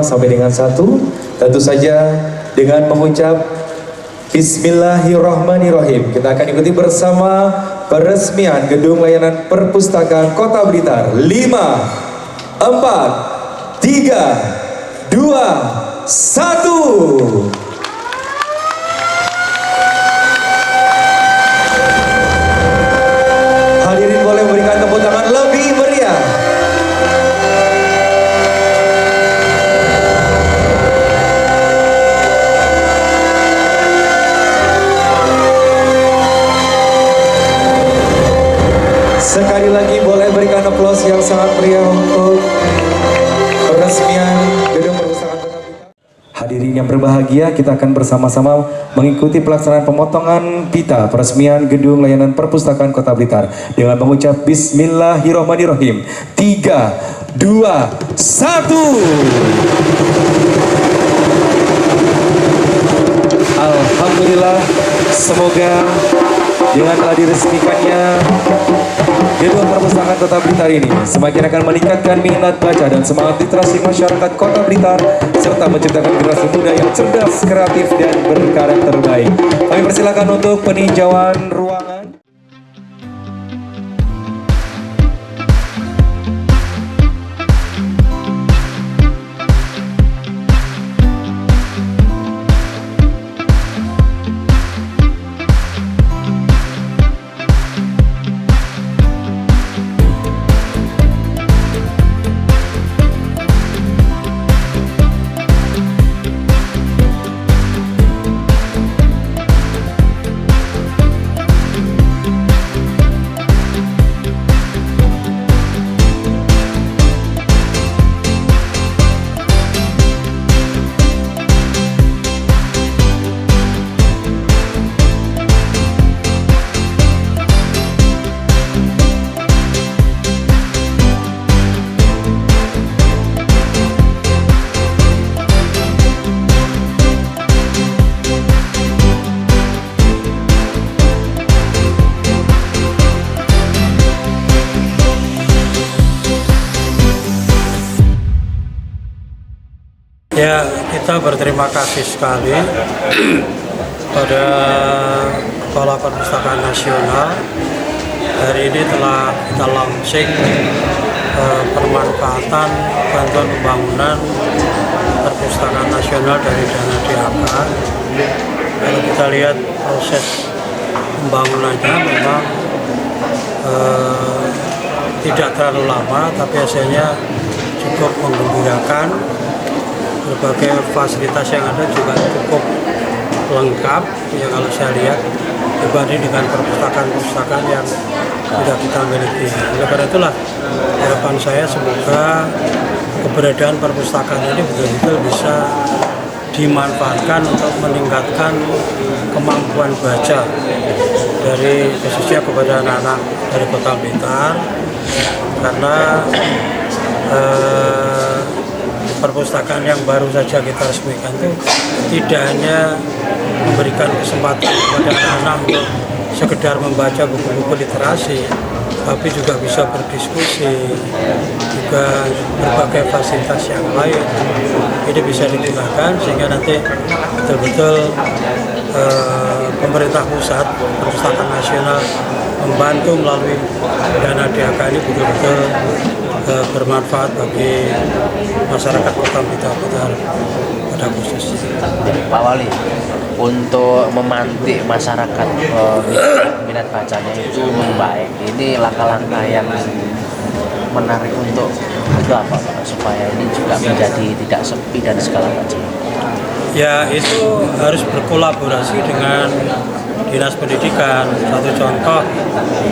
sampai dengan 1. Tentu saja dengan mengucap Bismillahirrahmanirrahim, kita akan ikuti bersama peresmian Gedung Layanan Perpustakaan Kota Blitar. 5, 4, 3, 2, 1. Hadirin boleh berikan tepuk tangan lebih meriah. Sekali lagi boleh berikan aplaus yang sangat meriah untuk peresmian Gedung Perpustakaan Kota Blitar. Hadirin yang berbahagia, kita akan bersama-sama mengikuti pelaksanaan pemotongan pita peresmian Gedung Layanan Perpustakaan Kota Blitar dengan mengucap Bismillahirrahmanirrahim. 3, 2, 1. Alhamdulillah, semoga dengan telah diresmikannya Gedung Perpustakaan Kota Blitar ini semakin akan meningkatkan minat baca dan semangat literasi masyarakat Kota Blitar serta menciptakan generasi muda yang cerdas, kreatif, dan berkarakter baik. Kami persilakan untuk peninjauan ruangan. Ya, kita berterima kasih sekali pada Kepala Perpustakaan Nasional. Hari ini telah kita launching permanfaatan bantuan pembangunan Perpustakaan Nasional dari dana DHK. Kalau kita lihat proses pembangunannya memang tidak terlalu lama, tapi hasilnya cukup menggembirakan. Berbagai fasilitas yang ada juga cukup lengkap ya kalau saya lihat dibanding dengan perpustakaan-perpustakaan yang sudah kita miliki. Oleh karena itulah harapan saya semoga keberadaan perpustakaan ini betul-betul bisa dimanfaatkan untuk meningkatkan kemampuan baca dari khususnya kepada anak-anak dari Kota Blitar, karena perpustakaan yang baru saja kita resmikan itu tidak hanya memberikan kesempatan kepada anak-anak untuk sekedar membaca buku-buku literasi, tapi juga bisa berdiskusi, juga berbagai fasilitas yang lain ini bisa digunakan sehingga nanti betul-betul pemerintah pusat, Perpustakaan Nasional membantu melalui dana DHK ini betul-betul bermanfaat bagi masyarakat Kota Blitar pada khususnya. Pak Wali, untuk memantik masyarakat minat bacanya itu membaik, ini langkah-langkah yang menarik untuk itu apa Pak? Supaya ini juga menjadi tidak sepi dan segala macam. Ya, itu harus berkolaborasi dengan Dinas Pendidikan. Satu contoh,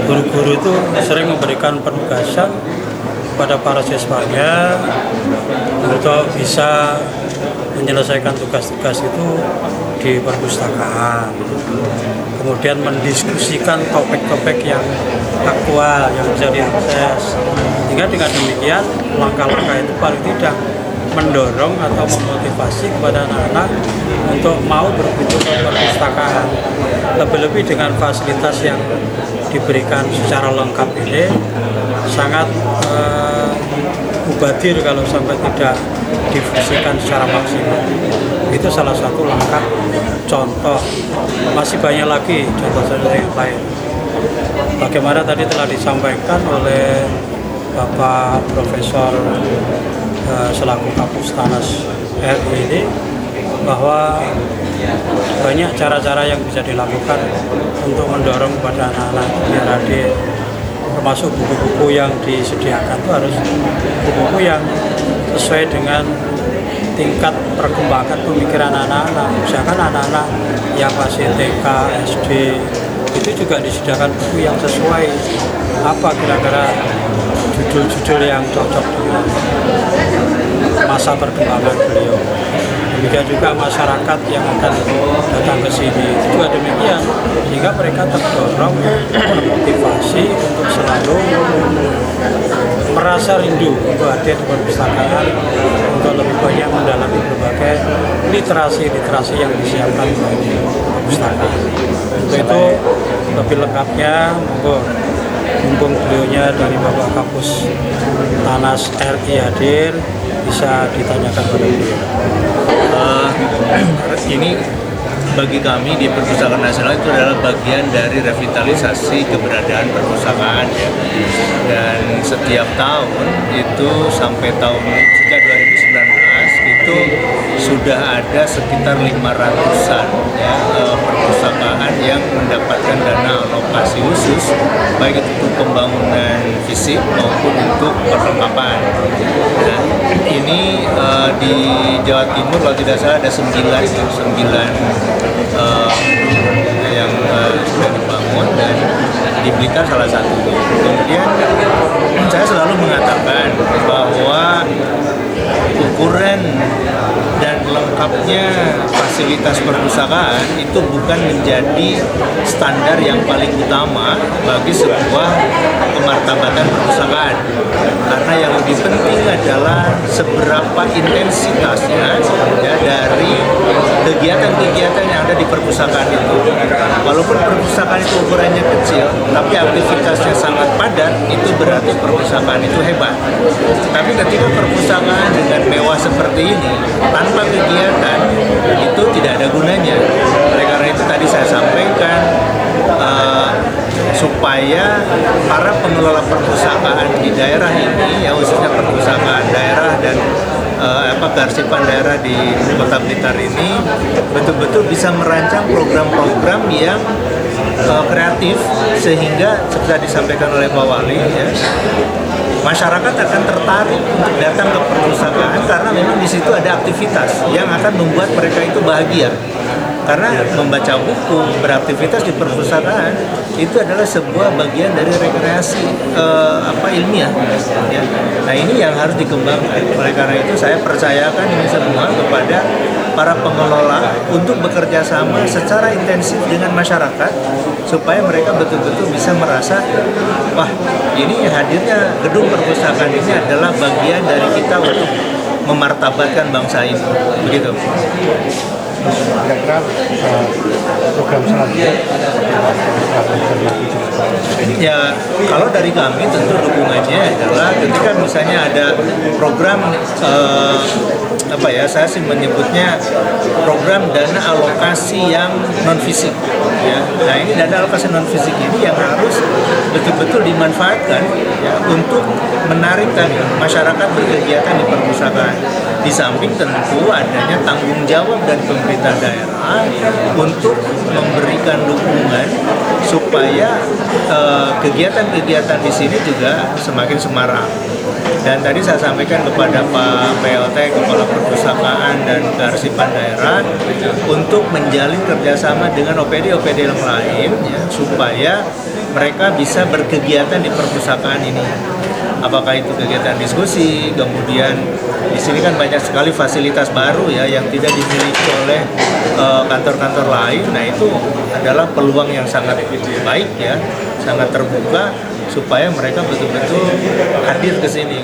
guru-guru itu sering memberikan penugasan kepada para siswanya untuk bisa menyelesaikan tugas-tugas itu di perpustakaan. Kemudian mendiskusikan topik-topik yang aktual yang bisa diakses. Sehingga dengan demikian langkah-langkah itu paling tidak mendorong atau memotivasi kepada anak-anak untuk mau berkunjung ke perpustakaan. Lebih-lebih dengan fasilitas yang diberikan secara lengkap ini, sangat mubadir kalau sampai tidak difungsikan secara maksimal. Itu salah satu langkah contoh. Masih banyak lagi contoh-contoh yang lain. Bagaimana tadi telah disampaikan oleh Bapak Profesor selaku Kapus Tanas RI ini, bahwa banyak cara-cara yang bisa dilakukan untuk mendorong kepada anak-anak biar hadir, termasuk buku-buku yang disediakan itu harus buku-buku yang sesuai dengan tingkat perkembangan pemikiran anak-anak. Misalkan anak-anak yang masih TK, SD itu juga disediakan buku yang sesuai apa kira-kira judul-judul yang cocok dengan masa perkembangan beliau. Demikian juga masyarakat yang akan datang ke sini juga demikian, sehingga mereka terdorong termotivasi untuk selalu merasa rindu untuk hadir di perpustakaan untuk lebih banyak mendalami berbagai literasi yang disiapkan oleh perpustakaan. Untuk itu lebih lengkapnya mumpung beliaunya dari Bapak Kapus Tanas RI hadir, bisa ditanyakan pada beliau. Ini bagi kami di Perpustakaan Nasional itu adalah bagian dari revitalisasi keberadaan perpustakaan ya. Dan setiap tahun itu sampai sejak 2019 itu sudah ada sekitar 500-an ya, perpustakaan yang mendapatkan dana alokasi khusus baik itu untuk pembangunan fisik maupun untuk perlengkapan. Nah, ini di Jawa Timur kalau tidak salah ada 9 yang sudah dibangun dan di Blitar salah satunya. Kemudian saya selalu mengatakan bahwa ukuran dan lengkapnya fasilitas perpustakaan itu bukan menjadi standar yang paling utama bagi sebuah pemartabatan perpustakaan, karena yang lebih penting adalah seberapa intensitasnya ya, dari kegiatan-kegiatan yang ada di perpustakaan itu. Walaupun perpustakaan itu ukurannya kecil, tapi aktivitasnya sangat padat, itu berarti perpustakaan itu hebat. Tapi ketika perpustakaan dengan mewah seperti ini, tanpa kegiatan, itu tidak ada gunanya. Oleh karena itu tadi saya sampaikan, supaya para pengelola perpustakaan di daerah ini, ya khususnya perpustakaan daerah dan kearsipan daerah di Kota Blitar ini betul-betul bisa merancang program-program yang kreatif, sehingga seperti disampaikan oleh Pak Wali ya, masyarakat akan tertarik untuk datang ke perpustakaan karena memang di situ ada aktivitas yang akan membuat mereka itu bahagia. Karena membaca buku, beraktivitas di perpustakaan itu adalah sebuah bagian dari rekreasi ilmiah. Ya. Nah ini yang harus dikembangkan. Oleh karena itu saya percayakan ini semua kepada para pengelola untuk bekerja sama secara intensif dengan masyarakat supaya mereka betul-betul bisa merasa, wah ini hadirnya gedung perpustakaan ini adalah bagian dari kita untuk memartabatkan bangsa ini. Begitu. Kira-kira program selanjutnya ya, kalau dari kami tentu dukungannya adalah ketika misalnya ada program saya sih menyebutnya program dana alokasi yang non fisik ya. Nah ini dana alokasi non fisik ini yang harus betul-betul dimanfaatkan ya, untuk menarik masyarakat berkegiatan di perpustakaan. Di samping tentu adanya tanggung jawab dari pemerintah daerah untuk memberikan dukungan supaya kegiatan-kegiatan di sini juga semakin semarak. Dan tadi saya sampaikan kepada Pak PLT, Kepala Perpustakaan dan Kearsipan Daerah, untuk menjalin kerjasama dengan OPD-OPD yang lain ya, supaya mereka bisa berkegiatan di perpustakaan ini. Apakah itu kegiatan diskusi, kemudian di sini kan banyak sekali fasilitas baru ya yang tidak dimiliki oleh kantor-kantor lain. Nah itu adalah peluang yang sangat baik ya, sangat terbuka supaya mereka betul-betul hadir ke sini.